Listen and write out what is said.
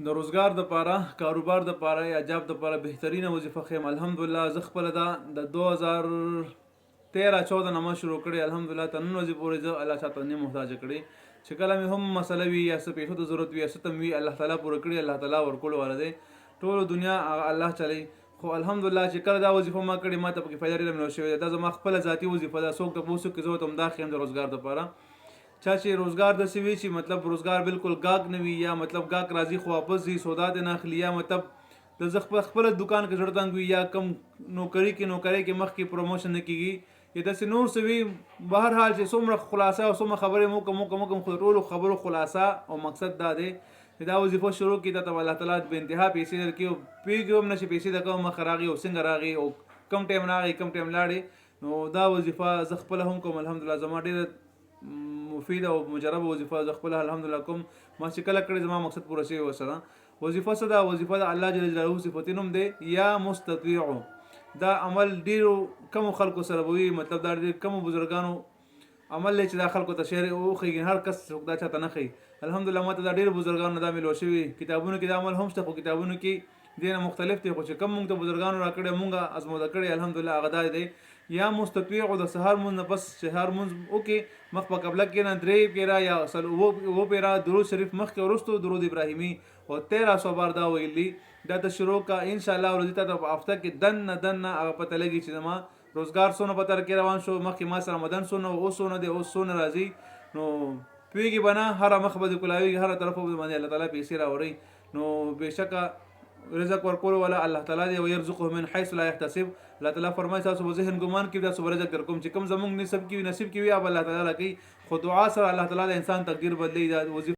د روزګار دپاره کاروبار دپاره یا جاب دپاره بهترینه وظیفه خیم الحمدلله زه خپله دا د 2013-14 نه ما شروع کړې الحمدلله تر نن ورځې پورې زه الله چاته نه محتاجه کړې چې کله مې هم مسله وي یا څه پیسو ته ضرورت وي یا څه ته وي الله تعالی پوره کړي الله تعالی ورکولو والا دی ټولو دنیا الله چلی خو الحمدلله چې کله دا وظیفه ما کړې ما ته پکې فایده ډېره ملو شوې ده دا زما خپله ذاتي وظیفه ده څوک تپوس وکړي زه ورته همدا ښیم د روزګار دپاره چا چې روزګار داسې وي چې مطلب روزګار بالکل ګاګ نه وي یا مطلب ګاګ راځي خو واپس ځي سودا دې نه اخلي یا مطلب د زه خپله دکان کې زړه تنګ وي یا کم نوکري کې مخکې پروموشن نه کېږي یا داسې نور څه وي بهر حال چې څومره خلاصه او څومره خبرې مو کوم خو ټولو خبرو خلاصه او مقصد دا دی چې دا وظیفه شروع کړي ته الله تعالی به انتها پیسې درکړي او پوهېږي هم نه چې پیسې د کوم مخه راغي او څنګه راغي او کم ټایم راغی کم ټایم لاړې نو دا وظیفه زه خپله هم کوم الحمدلله زما ډېره مفیده او مجربه وظیفه زه خپله الحمدلله کوم ما چې کله کړې زما مقصد پوره شوی ورسره وظیفه څه ده وظیفه د الله جل جلاله صفتي نوم دی یا مستطیعو دا عمل ډېرو کمو خلکو سره به وي مطلب دا ډېر کمو بزرګانو عمل دی چې دا خلکو ته شعر وښیږي هر کس څوک دا چاته نه ښیي الحمدلله ما ته دا ډېرو بزرګانو دا ملو شوي کتابونو کې دا عمل هم شته خو کتابونو کې دې نه مختلف دی خو چې کم مونږ ته بزرګانو راکړی مونږ ازموده کړی الحمدلله هغه دا دی یا مستطیع د سهار مونځ نه پس سهار مونځ وکړي مخ په قبله کښېنه 3 پیره یا 9 پیره درود شریف مخکې وروستو درود ابراهیمي او 1300 بار دا ویلي دا ته شروع کا انشاءالله ورځې ته په هفته کې دننه هغه پته لګي چې زما روزګار څونه په تر کې روان شو مخکې ما سره مدن څونه اوس څونه دی اوس څونه راځي نو پوهېږي به نه هره مخ به دې کلاوېږي هره طرف به باندې الله تعالی پیسې راوړي نو بېشکه رزق ورکولو والا الله تعالی دی ويرزقه من حيث لا يحتسب الله تعالی فرمایي تاسو به ذهن ګمان کې تاسو رزق در کوم چې کوم زمونږ نصیب کې وي اب الله تعالی کوي خو دعا سره الله تعالی د انسان تقدیر بدلی دا وظیفه